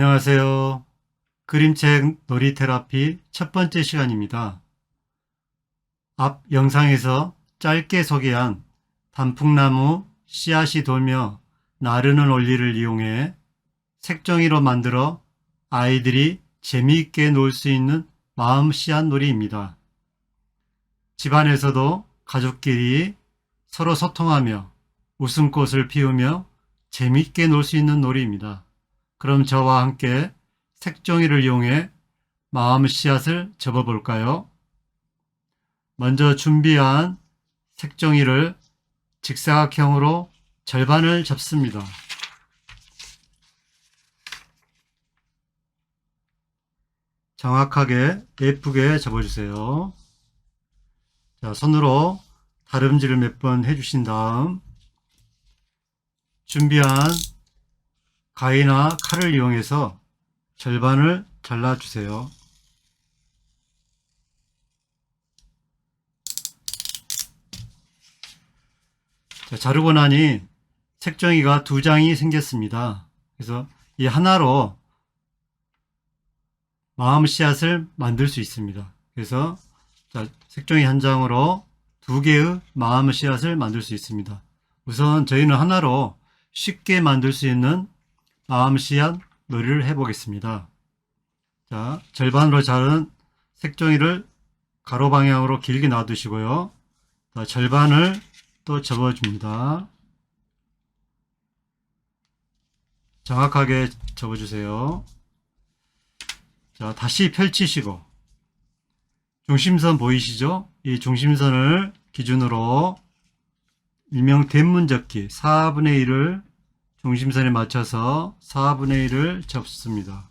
안녕하세요. 그림책 놀이 테라피 첫 번째 시간입니다. 앞 영상에서 짧게 소개한 단풍나무 씨앗이 돌며 나르는 원리를 이용해 색종이로 만들어 아이들이 재미있게 놀 수 있는 마음 씨앗 놀이입니다. 집안에서도 가족끼리 서로 소통하며 웃음꽃을 피우며 재미있게 놀 수 있는 놀이입니다. 그럼 저와 함께 색종이를 이용해 마음 씨앗을 접어볼까요? 먼저 준비한 색종이를 직사각형으로 절반을 접습니다. 정확하게 예쁘게 접어주세요. 자, 손으로 다름질을 몇 번 해주신 다음 준비한 가위나 칼을 이용해서 절반을 잘라주세요. 자, 자르고 나니 색종이가 두 장이 생겼습니다. 그래서 이 하나로 마음 씨앗을 만들 수 있습니다. 그래서 자, 색종이 한 장으로 두 개의 마음 씨앗을 만들 수 있습니다. 우선 저희는 하나로 쉽게 만들 수 있는 마음 씨앗 놀이를 해보겠습니다. 자, 절반으로 자른 색종이를 가로 방향으로 길게 놔두시고요. 자, 절반을 또 접어줍니다. 정확하게 접어주세요. 자, 다시 펼치시고 중심선 보이시죠? 이 중심선을 기준으로 일명 대문접기 4분의 1을 중심선에 맞춰서 4분의 1을 접습니다.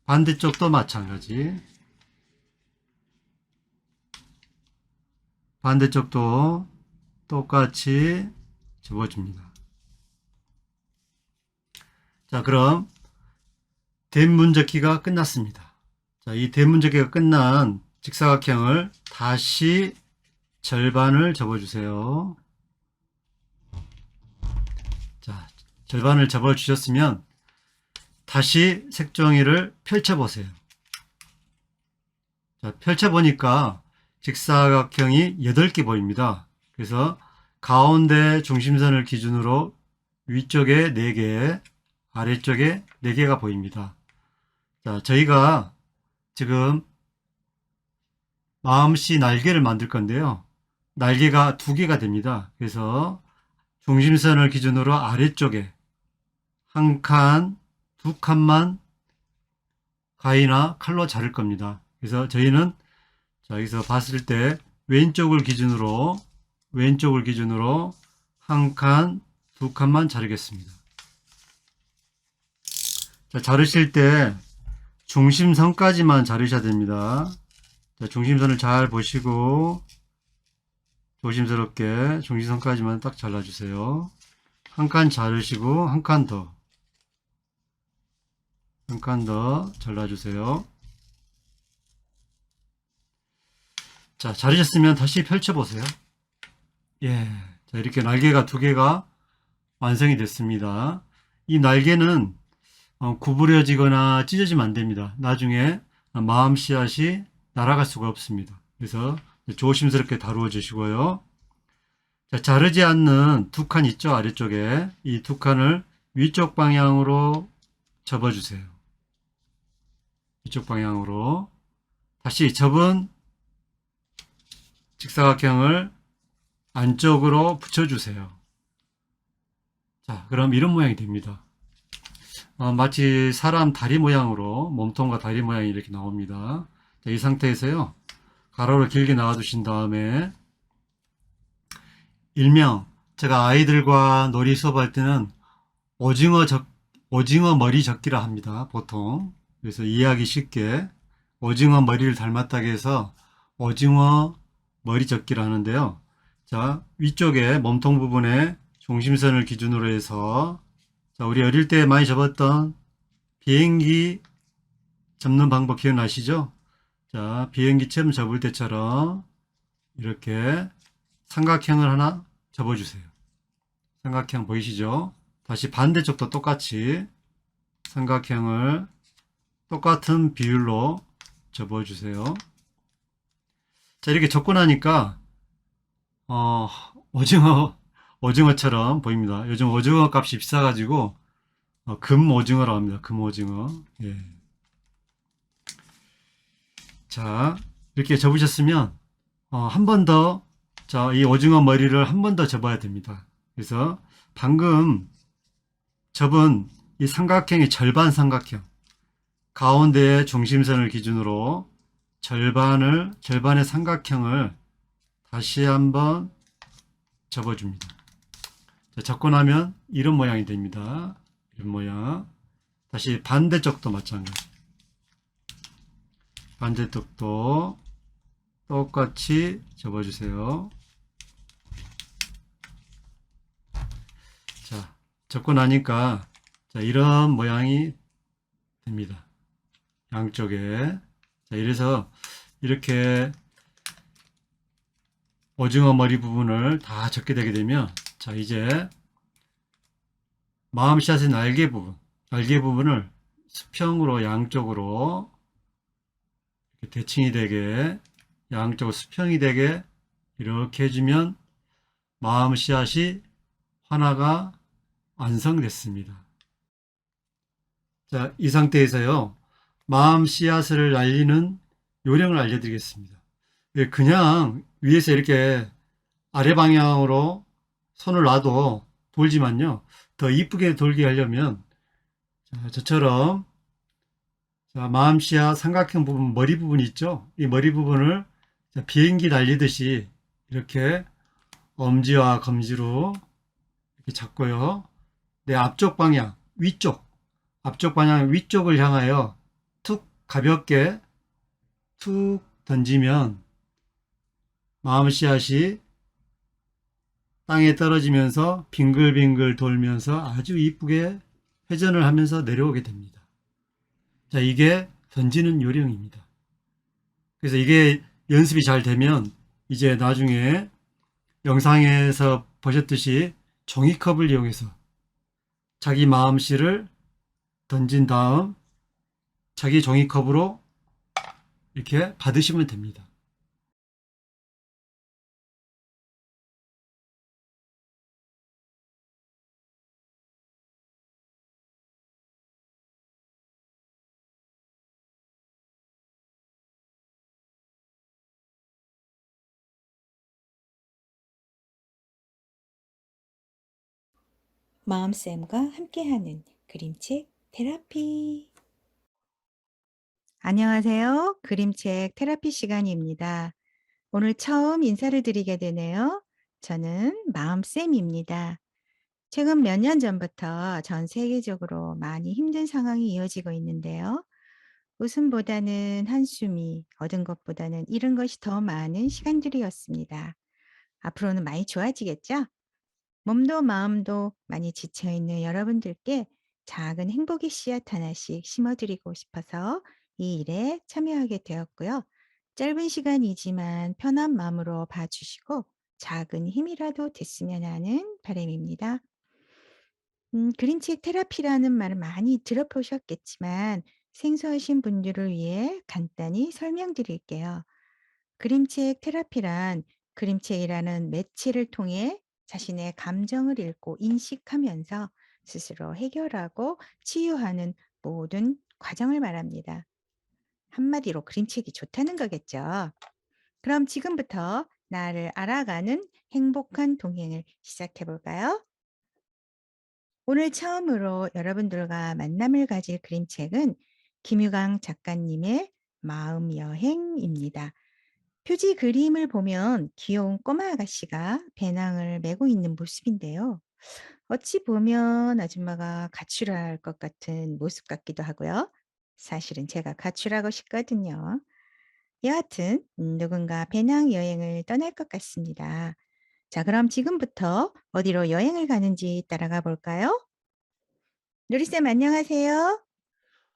반대쪽도 마찬가지. 반대쪽도 똑같이 접어줍니다. 자, 그럼 대문접기가 끝났습니다. 자, 이 대문접기가 끝난 직사각형을 다시 절반을 접어주세요. 자, 절반을 접어주셨으면 다시 색종이를 펼쳐보세요. 자, 펼쳐보니까 직사각형이 8개 보입니다. 그래서 가운데 중심선을 기준으로 위쪽에 4개, 아래쪽에 4개가 보입니다. 자, 저희가 지금 마음씨 날개를 만들 건데요. 날개가 2개가 됩니다. 그래서 중심선을 기준으로 아래쪽에 한 칸, 2칸만 가위나 칼로 자를 겁니다. 그래서 저희는 자, 여기서 봤을 때 왼쪽을 기준으로 한 칸, 2칸만 자르겠습니다. 자, 자르실 때 중심선까지만 자르셔야 됩니다. 자, 중심선을 잘 보시고 조심스럽게 중심선까지만 딱 잘라주세요. 한 칸 자르시고 한 칸 더 잘라주세요. 자, 자르셨으면 다시 펼쳐보세요. 예. 자, 이렇게 날개가 2개가 완성이 됐습니다. 이 날개는 구부려지거나 찢어지면 안 됩니다. 나중에 마음 씨앗이 날아갈 수가 없습니다. 그래서 조심스럽게 다루어 주시고요. 자, 자르지 않는 2칸 있죠? 아래쪽에. 이 2칸을 위쪽 방향으로 접어주세요. 위쪽 방향으로. 다시 접은 직사각형을 안쪽으로 붙여주세요. 자, 그럼 이런 모양이 됩니다. 마치 사람 다리 모양으로 몸통과 다리 모양이 이렇게 나옵니다. 자, 이 상태에서요. 가로로 길게 놔두신 다음에 일명 제가 아이들과 놀이 수업할 때는 오징어 머리 접기라 합니다. 보통. 그래서 이해하기 쉽게 오징어 머리를 닮았다고 해서 오징어 머리 접기를 하는데요. 자, 위쪽에 몸통 부분에 중심선을 기준으로 해서 자, 우리 어릴 때 많이 접었던 비행기 접는 방법 기억나시죠? 자, 비행기 처음 접을 때처럼 이렇게 삼각형을 하나 접어주세요. 삼각형 보이시죠? 다시 반대쪽도 똑같이 삼각형을 똑같은 비율로 접어주세요. 자, 이렇게 접고 나니까 어, 오징어처럼 보입니다. 요즘 오징어 값이 비싸가지고 금 오징어라고 합니다. 금 오징어. 예. 자, 이렇게 접으셨으면 한 번 더, 자, 이 오징어 머리를 한 번 더 접어야 됩니다. 그래서 방금 접은 이 삼각형의 절반 삼각형, 가운데의 중심선을 기준으로 절반의 삼각형을 다시 한번 접어줍니다. 자, 접고 나면 이런 모양이 됩니다. 이런 모양. 다시 반대쪽도 마찬가지. 반대쪽도 똑같이 접어주세요. 자, 접고 나니까 자, 이런 모양이 됩니다. 양쪽에. 자, 이래서 이렇게 오징어 머리 부분을 다 접게 되게 되면 자, 이제 마음씨앗의 날개 부분을 수평으로 양쪽으로 이렇게 대칭이 되게 양쪽으로 수평이 되게 이렇게 해주면 마음씨앗이 하나가 완성됐습니다. 자, 이 상태에서요, 마음 씨앗을 날리는 요령을 알려드리겠습니다. 그냥 위에서 이렇게 아래 방향으로 손을 놔도 돌지만요, 더 이쁘게 돌게 하려면, 자, 저처럼, 자, 마음 씨앗 삼각형 부분, 머리 부분 있죠? 이 머리 부분을 자, 비행기 날리듯이 이렇게 엄지와 검지로 이렇게 잡고요, 내 앞쪽 방향, 앞쪽 방향 위쪽을 향하여 툭 가볍게 툭 던지면 마음 씨앗이 땅에 떨어지면서 빙글빙글 돌면서 아주 이쁘게 회전을 하면서 내려오게 됩니다. 자, 이게 던지는 요령입니다. 그래서 이게 연습이 잘 되면 이제 나중에 영상에서 보셨듯이 종이컵을 이용해서 자기 마음씨를 던진 다음 자기 종이컵으로 이렇게 받으시면 됩니다. 마음쌤과 함께하는 그림책 테라피. 안녕하세요. 그림책 테라피 시간입니다. 오늘 처음 인사를 드리게 되네요. 저는 마음쌤입니다. 최근 몇 년 전부터 전 세계적으로 많이 힘든 상황이 이어지고 있는데요. 웃음보다는 한숨이, 얻은 것보다는 잃은 것이 더 많은 시간들이었습니다. 앞으로는 많이 좋아지겠죠? 몸도 마음도 많이 지쳐있는 여러분들께 작은 행복의 씨앗 하나씩 심어드리고 싶어서 이 일에 참여하게 되었고요. 짧은 시간이지만 편한 마음으로 봐주시고 작은 힘이라도 됐으면 하는 바람입니다. 그림책 테라피라는 말을 많이 들어보셨겠지만 생소하신 분들을 위해 간단히 설명드릴게요. 그림책 테라피란 그림책이라는 매체를 통해 자신의 감정을 읽고 인식하면서 스스로 해결하고 치유하는 모든 과정을 말합니다. 한마디로 그림책이 좋다는 거겠죠. 그럼 지금부터 나를 알아가는 행복한 동행을 시작해 볼까요? 오늘 처음으로 여러분들과 만남을 가질 그림책은 김유강 작가님의 마음 여행입니다. 표지 그림을 보면 귀여운 꼬마 아가씨가 배낭을 메고 있는 모습인데요. 어찌 보면 아줌마가 가출할 것 같은 모습 같기도 하고요. 사실은 제가 가출하고 싶거든요. 여하튼 누군가 배낭 여행을 떠날 것 같습니다. 자, 그럼 지금부터 어디로 여행을 가는지 따라가 볼까요? 누리쌤 안녕하세요.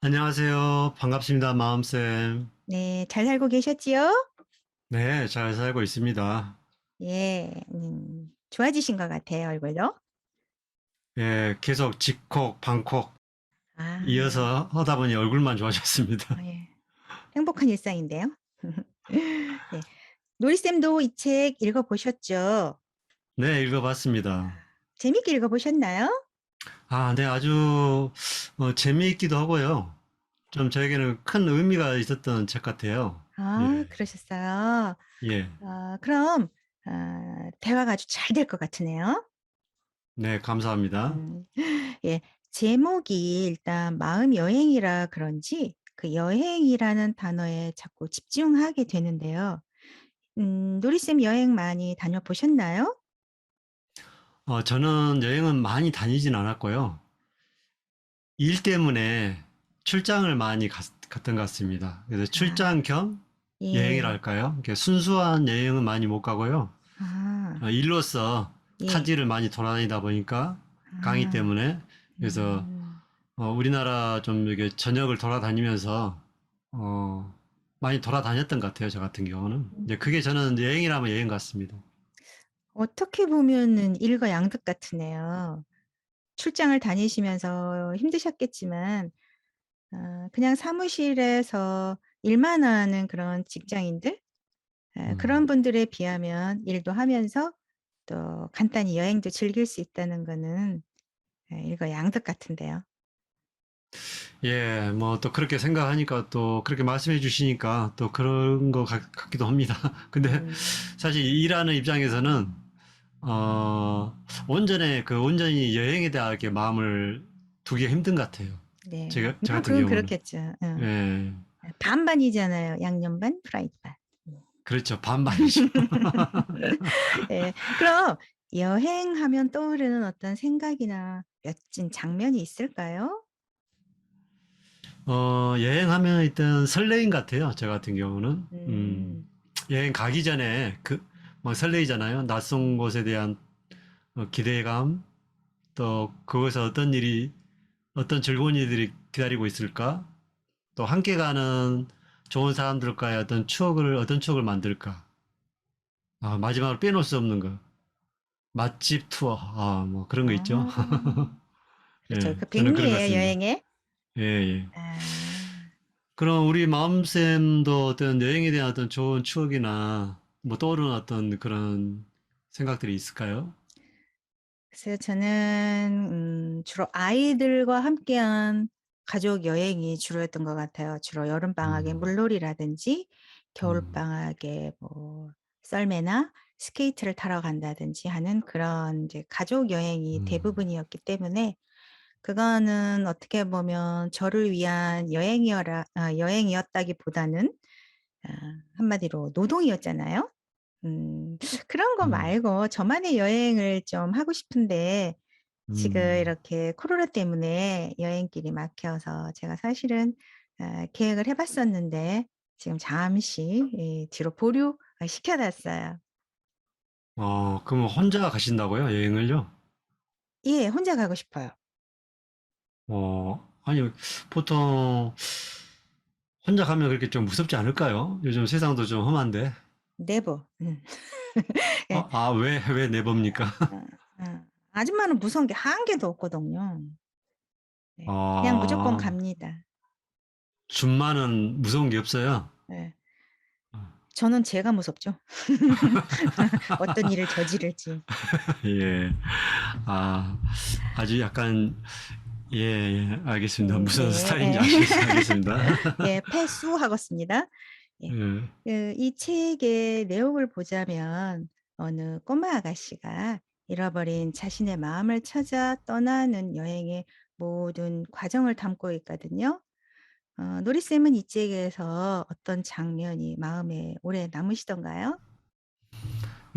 안녕하세요. 반갑습니다, 마음쌤. 네, 잘 살고 계셨지요? 네, 잘 살고 있습니다. 예, 좋아지신 것 같아요, 얼굴도. 예, 계속 집콕, 방콕. 아, 네. 이어서 하다 보니 얼굴만 좋아졌습니다. 예. 행복한 일상인데요. 네. 놀이쌤도 이 책 읽어보셨죠? 네, 읽어봤습니다. 재밌게 읽어보셨나요? 아, 네, 아주 재미있기도 하고요. 좀 저에게는 큰 의미가 있었던 책 같아요. 아, 예, 그러셨어요. 예, 그럼 대화가 아주 잘 될 것 같으네요. 네, 감사합니다. 음. 예. 제목이 일단 마음 여행이라 그런지 그 여행이라는 단어에 자꾸 집중하게 되는데요. 놀이쌤 여행 많이 다녀보셨나요? 저는 여행은 많이 다니진 않았고요. 일 때문에 출장을 많이 갔던 것 같습니다. 그래서 아, 출장 겸 예. 여행이랄까요? 이렇게 순수한 여행은 많이 못 가고요. 아, 일로서 예. 타지를 많이 돌아다니다 보니까 강의 아, 때문에 그래서 음. 우리나라 좀 이렇게 전역을 돌아다니면서 어, 많이 돌아다녔던 것 같아요. 저 같은 경우는. 이제 그게 저는 여행이라면 여행 같습니다. 어떻게 보면은 일거양득 같으네요. 출장을 다니시면서 힘드셨겠지만 그냥 사무실에서 일만 하는 그런 직장인들 그런 음. 분들에 비하면 일도 하면서 또 간단히 여행도 즐길 수 있다는 거는 일거양득 같은데요. 예, 뭐 또 그렇게 생각하니까 또 그렇게 말씀해 주시니까 또 그런 것 같기도 합니다. 근데 음. 사실 일하는 입장에서는 온전히 여행에 대하게 이렇게 마음을 두기가 힘든 것 같아요. 네. 저 같은 그건 경우는. 그렇겠죠. 응. 예, 반반이잖아요. 양념 반, 프라이드 반. 그렇죠. 반반이죠. 예. 그럼 여행하면 떠오르는 어떤 생각이나 멋진 장면이 있을까요? 여행하면 일단 설레임 같아요. 저 같은 경우는. 음. 여행 가기 전에 막 설레이잖아요. 낯선 곳에 대한 기대감, 또 그곳에 어떤 즐거운 일들이 기다리고 있을까? 또 함께 가는 좋은 사람들과의 어떤 추억을 만들까? 아, 마지막으로 빼놓을 수 없는 거. 맛집 투어. 아, 뭐 그런 거 있죠. 아. 그렇죠. 예, 그 저는 그런 것 백미예요, 같습니다. 여행에. 예, 예. 아. 그럼 우리 마음쌤도 어떤 여행에 대한 어떤 좋은 추억이나 뭐 떠오르는 어떤 그런 생각들이 있을까요? 글쎄요. 저는 주로 아이들과 함께한 가족 여행이 주로였던 것 같아요. 주로 여름방학에 음, 물놀이라든지 음, 겨울방학에 뭐 썰매나 스케이트를 타러 간다든지 하는 그런 이제 가족 여행이 음, 대부분이었기 때문에 그거는 어떻게 보면 저를 위한 여행이었다기보다는 아 한마디로 노동이었잖아요. 음 그런 거 음, 말고 저만의 여행을 좀 하고 싶은데 지금 음. 이렇게 코로나 때문에 여행길이 막혀서 제가 사실은 계획을 해 봤었는데 지금 잠시 뒤로 보류 시켜 놨어요. 그럼 혼자 가신다고요? 여행을요? 예. 혼자 가고 싶어요. 아니, 보통 혼자 가면 그렇게 좀 무섭지 않을까요? 요즘 세상도 좀 험한데. 네버. 예. 왜 내봅니까? 어 아줌마는 무서운 게 한 개도 없거든요. 네. 그냥 무조건 아, 갑니다. 줌마는 무서운 게 없어요. 예. 저는 제가 무섭죠. 어떤 일을 저지를지. 예. 아, 아주 약간, 예, 예, 알겠습니다. 무슨 네. 스타일인지 예. 알겠습니다. 예. 패수하겠습니다. 예. 예. 이 책의 내용을 보자면 어느 꼬마 아가씨가 잃어버린 자신의 마음을 찾아 떠나는 여행의 모든 과정을 담고 있거든요. 노리쌤은 이 책에서 어떤 장면이 마음에 오래 남으시던가요?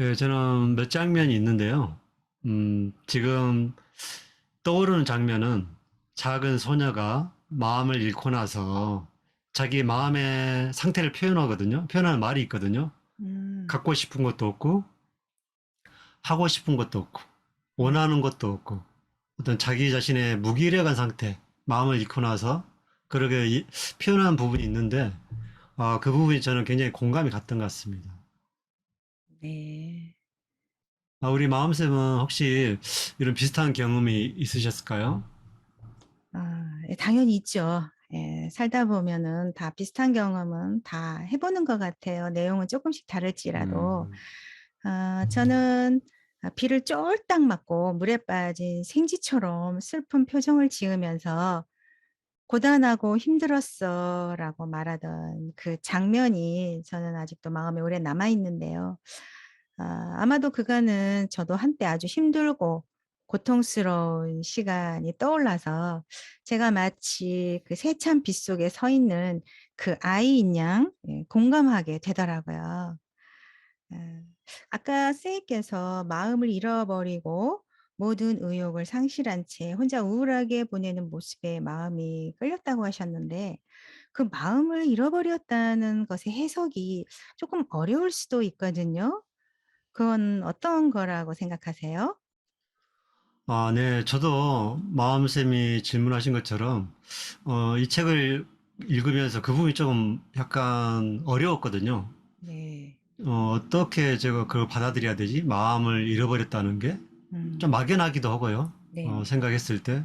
예, 저는 몇 장면이 있는데요. 지금 떠오르는 장면은 작은 소녀가 마음을 잃고 나서 자기 마음의 상태를 표현하거든요. 표현하는 말이 있거든요. 음. 갖고 싶은 것도 없고, 하고 싶은 것도 없고, 네. 원하는 것도 없고, 어떤 자기 자신의 무기력한 상태, 마음을 잃고 나서 그렇게 표현한 부분이 있는데, 그 부분이 저는 굉장히 공감이 갔던 것 같습니다. 네. 우리 마음쌤은 혹시 이런 비슷한 경험이 있으셨을까요? 당연히 있죠. 예. 살다 보면은 다 비슷한 경험은 다 해 보는 것 같아요, 내용은 쪼끔씩 다를지라도. 음. 저는 비를 쫄딱 맞고 물에 빠진 생쥐처럼 슬픈 표정을 지으면서 "고단하고 힘들었어."라고 말하던 그 장면이 저는 아직도 마음에 오래 남아 있는데요. 아마도 그거는 저도 한때 아주 힘들고 고통스러운 시간이 떠올라서 제가 마치 그 세찬 빗속에 서 있는 그 아이인 양 공감하게 되더라고요. 예. 아까 선생님께서 마음을 잃어버리고 모든 의욕을 상실한 채 혼자 우울하게 보내는 모습에 마음이 끌렸다고 하셨는데 그 마음을 잃어버렸다는 것의 해석이 조금 어려울 수도 있거든요. 그건 어떤 거라고 생각하세요? 아 네. 저도 마음쌤이 질문하신 것처럼 이 책을 읽으면서 그 부분이 좀 약간 어려웠거든요. 네. 어떻게 제가 그걸 받아들여야 되지? 마음을 잃어버렸다는 게 좀 음. 막연하기도 하고요. 네네. 생각했을 때.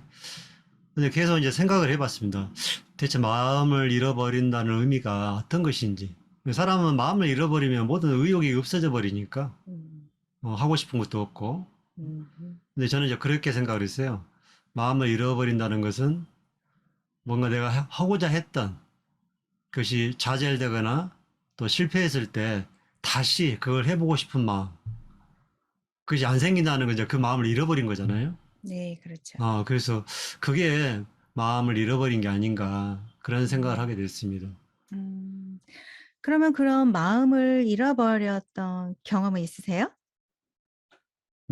근데 계속 이제 생각을 해 봤습니다. 대체 마음을 잃어버린다는 의미가 어떤 것인지. 사람은 마음을 잃어버리면 모든 의욕이 없어져 버리니까 음. 하고 싶은 것도 없고. 음음. 근데 저는 이제 그렇게 생각을 했어요. 마음을 잃어버린다는 것은 뭔가 내가 하고자 했던 것이 좌절되거나 또 실패했을 때 다시 그걸 해보고 싶은 마음. 그것이 안 생긴다는 건 이제 그 마음을 잃어버린 거잖아요. 네 그렇죠. 그래서 그게 마음을 잃어버린 게 아닌가 그런 생각을 음. 하게 됐습니다. 음. 그러면 그런 마음을 잃어버렸던 경험은 있으세요?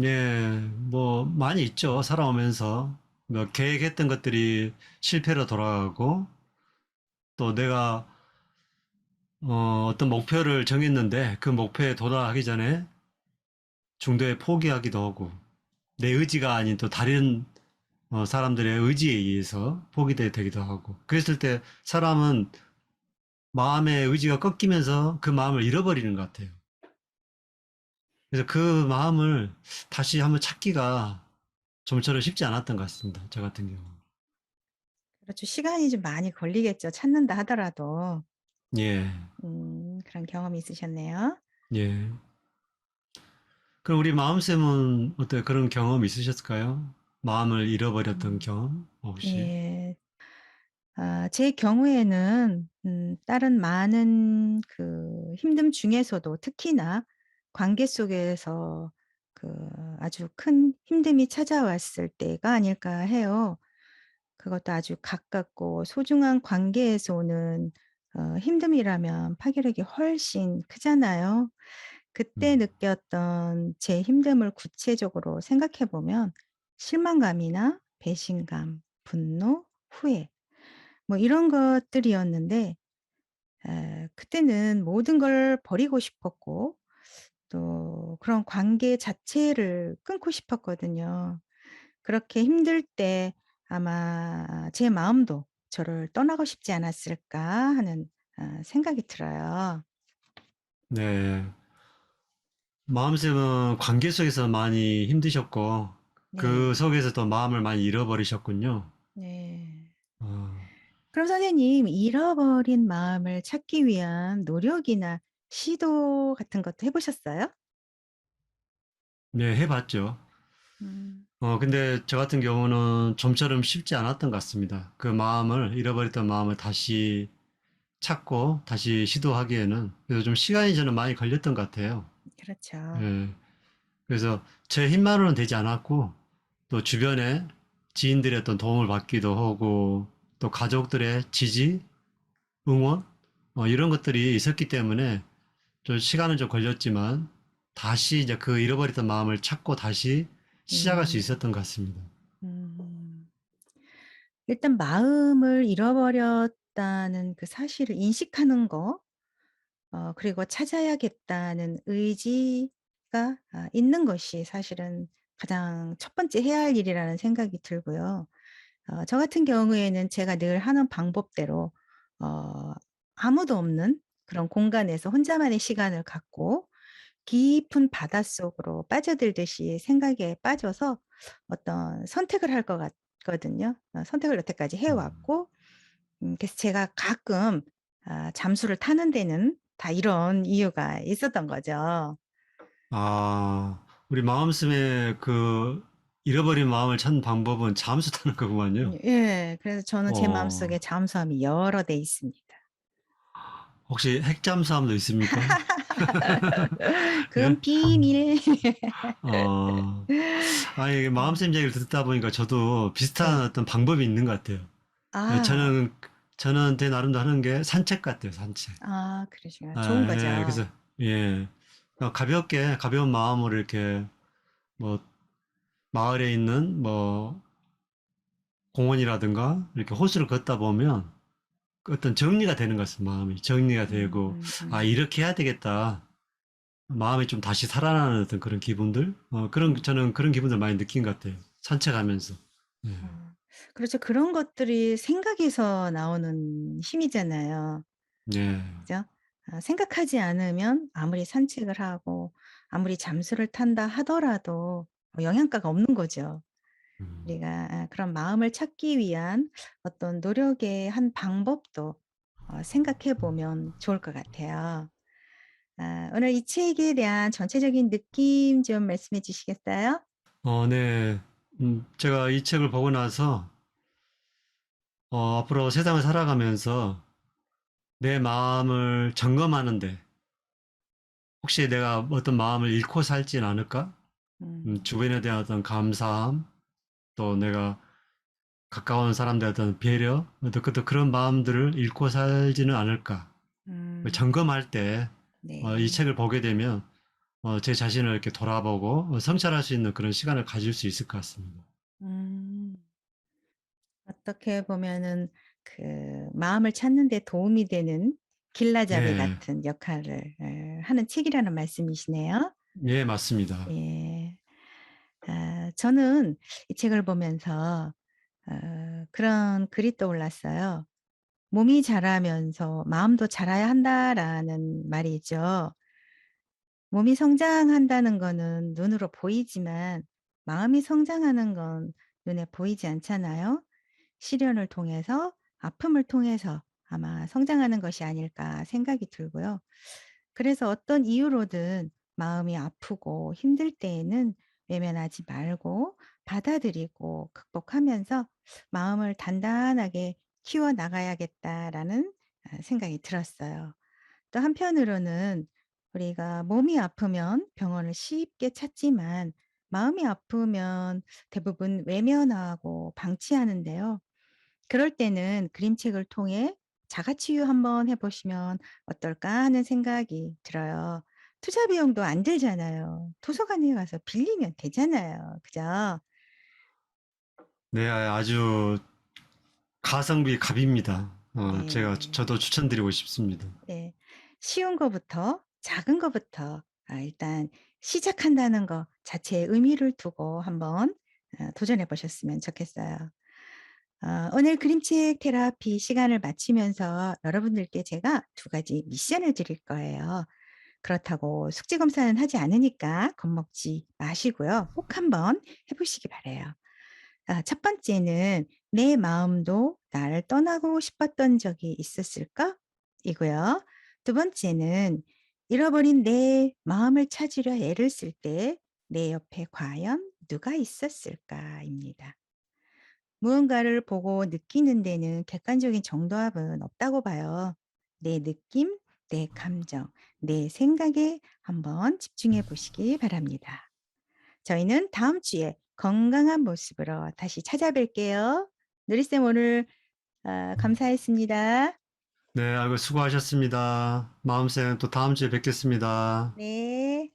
예, 뭐 많이 있죠. 살아오면서 뭐 계획했던 것들이 실패로 돌아가고 또 내가 어떤 목표를 정했는데 그 목표에 도달하기 전에 중도에 포기하기도 하고 내 의지가 아닌 또 다른 사람들의 의지에 의해서 되기도 하고 그랬을 때 사람은 마음의 의지가 꺾이면서 그 마음을 잃어버리는 것 같아요. 그래서 그 마음을 다시 한번 찾기가 좀처럼 쉽지 않았던 것 같습니다. 저 같은 경우. 그렇죠. 시간이 좀 많이 걸리겠죠, 찾는다 하더라도. 예, 그런 경험이 있으셨네요. 예. 그럼 우리 마음쌤은 어때 그런 경험 있으셨을까요? 마음을 잃어버렸던 음. 경험 혹시? 예. 제 경우에는 다른 많은 그 힘듦 중에서도 특히나 관계 속에서 그 아주 큰 힘듦이 찾아왔을 때가 아닐까 해요. 그것도 아주 가깝고 소중한 관계에서 오는 힘듦이라면 파괴력이 훨씬 크잖아요. 그때 음. 느꼈던 제 힘듦을 구체적으로 생각해 보면 실망감이나 배신감, 분노, 후회 뭐 이런 것들이었는데 그때는 모든 걸 버리고 싶었고 또 그런 관계 자체를 끊고 싶었거든요. 그렇게 힘들 때 아마 제 마음도 저를 떠나고 싶지 않았을까 하는 생각이 들어요. 네. 마음쌤은 관계 속에서 많이 힘드셨고 그 네. 속에서 또 마음을 많이 잃어버리셨군요. 네. 어. 그럼 선생님 잃어버린 마음을 찾기 위한 노력이나 시도 같은 것도 해 보셨어요? 네, 해 봤죠. 음. 근데 저 같은 경우는 좀처럼 쉽지 않았던 것 같습니다. 그 마음을 잃어버렸던 마음을 다시 찾고 다시 시도하기에는 그래서 좀 시간이 저는 많이 걸렸던 것 같아요. 그렇죠. 예. 그래서 제 힘만으로는 되지 않았고 또 주변에 지인들의 어떤 도움을 받기도 하고 또 가족들의 지지, 응원 이런 것들이 있었기 때문에 좀 시간은 좀 걸렸지만 다시 이제 그 잃어버렸던 마음을 찾고 다시 시작할 수 음. 있었던 것 같습니다. 음. 일단 마음을 잃어버렸다는 그 사실을 인식하는 거 그리고 찾아야겠다는 의지가 있는 것이 사실은 가장 첫 번째 해야 할 일이라는 생각이 들고요. 저 같은 경우에는 제가 늘 하는 방법대로 어 아무도 없는 그런 공간에서 혼자만의 시간을 갖고 깊은 바닷속으로 빠져들듯이 생각에 빠져서 어떤 선택을 할 것 거든요. 선택을 여태까지 해 음. 왔고 그래서 제가 가끔 잠수를 타는 데는 다 이런 이유가 있었던 거죠. 아, 우리 마음씀에 그 잃어버린 마음을 찾는 방법은 잠수 타는 거구만요. 예. 그래서 저는 제 어, 마음속에 잠수함이 여러 대 있습니다. 혹시 핵잠수함도 있습니까? 예? 그건 비밀. 어, 아니, 음. 마음쌤 얘기를 듣다 보니까 저도 비슷한 네. 어떤 방법이 있는 것 같아요. 예, 아. 저는 제 나름대로 하는 게 산책 같아요, 산책. 그러시구나. 좋은 아, 예, 거죠. 그래서, 예. 가볍게, 가벼운 마음으로 이렇게, 뭐, 마을에 있는, 뭐, 공원이라든가, 이렇게 호수를 걷다 보면, 어떤 정리가 되는 것 같습니다, 마음이. 정리가 되고, 아, 이렇게 해야 되겠다. 마음이 좀 다시 살아나는 어떤 그런 기분들? 음. 저는 그런 기분들 많이 느낀 것 같아요. 산책하면서. 예. 어. 그렇죠. 그런 것들이 생각에서 나오는 힘이잖아요. 예. 그죠? 생각하지 않으면 아무리 산책을 하고 아무리 잠수를 탄다 하더라도 영양가가 없는 거죠. 음. 우리가 그런 마음을 찾기 위한 어떤 노력의 한 방법도 생각해 보면 좋을 것 같아요. 오늘 이 책에 대한 전체적인 느낌 좀 말씀해 주시겠어요? 네. 제가 이 책을 보고 나서, 앞으로 세상을 살아가면서 내 마음을 점검하는데, 혹시 내가 어떤 마음을 잃고 살진 않을까? 음. 주변에 대한 어떤 감사함, 또 내가 가까운 사람들에 대한 배려, 또 그런 마음들을 잃고 살지는 않을까? 음. 점검할 때, 이 네. 책을 보게 되면, 제 자신을 이렇게 돌아보고, 성찰할 수 있는 그런 시간을 가질 수 있을 것 같습니다. 음. 어떻게 보면은 마음을 찾는 데 도움이 되는 길라잡이 네. 같은 역할을 하는 책이라는 말씀이시네요. 예, 맞습니다. 예. 저는 이 책을 보면서 그런 글이 떠올랐어요. "몸이 자라면서 마음도 자라야 한다."라는 말이 죠. 몸이 성장한다는 거는 눈으로 보이지만 마음이 성장하는 건 눈에 보이지 않잖아요. 시련을 통해서 아픔을 통해서 아마 성장하는 것이 아닐까 생각이 들고요. 그래서 어떤 이유로든 마음이 아프고 힘들 때에는 외면하지 말고 받아들이고 극복하면서 '마음을 단단하게 키워 나가야겠다.'라는 생각이 들었어요. 또 한편으로는 우리가 몸이 아프면 병원을 쉽게 찾지만 마음이 아프면 대부분 외면하고 방치하는데요. 그럴 때는 그림책을 통해 자가치유 한번 해 보시면 어떨까 하는 생각이 들어요. 투자 비용도 안 들잖아요. 도서관에 가서 빌리면 되잖아요. 그죠? 네, 아주 가성비 갑입니다. 네. 저도 추천드리고 싶습니다. 네. 쉬운 거부터 작은 거부터 일단 시작한다는 거 자체에 의미를 두고 한번 도전해 보셨으면 좋겠어요. 오늘 그림책 테라피 시간을 마치면서 여러분들께 제가 두 가지 미션을 드릴 거예요. 그렇다고 숙제 검사는 하지 않으니까 겁먹지 마시고요. 꼭 한번 해 보시기 바라요. 첫 번째는 '내 마음도 나를 떠나고 싶었던 적이 있었을까?' 이고요. 두 번째는 '잃어버린 내 마음을 찾으려 애를 쓸 때 내 옆에 과연 누가 있었을까?'입니다. 무언가를 보고 느끼는 데는 객관적인 정답은 없다고 봐요. 내 느낌, 내 감정, 내 생각에 한번 집중해 보시기 바랍니다. 저희는 다음 주에 건강한 모습으로 다시 찾아뵐게요. 누리쌤 오늘 감사했습니다. 네, 아이고 수고하셨습니다. 마음쌤 또 다음 주에 뵙겠습니다. 네.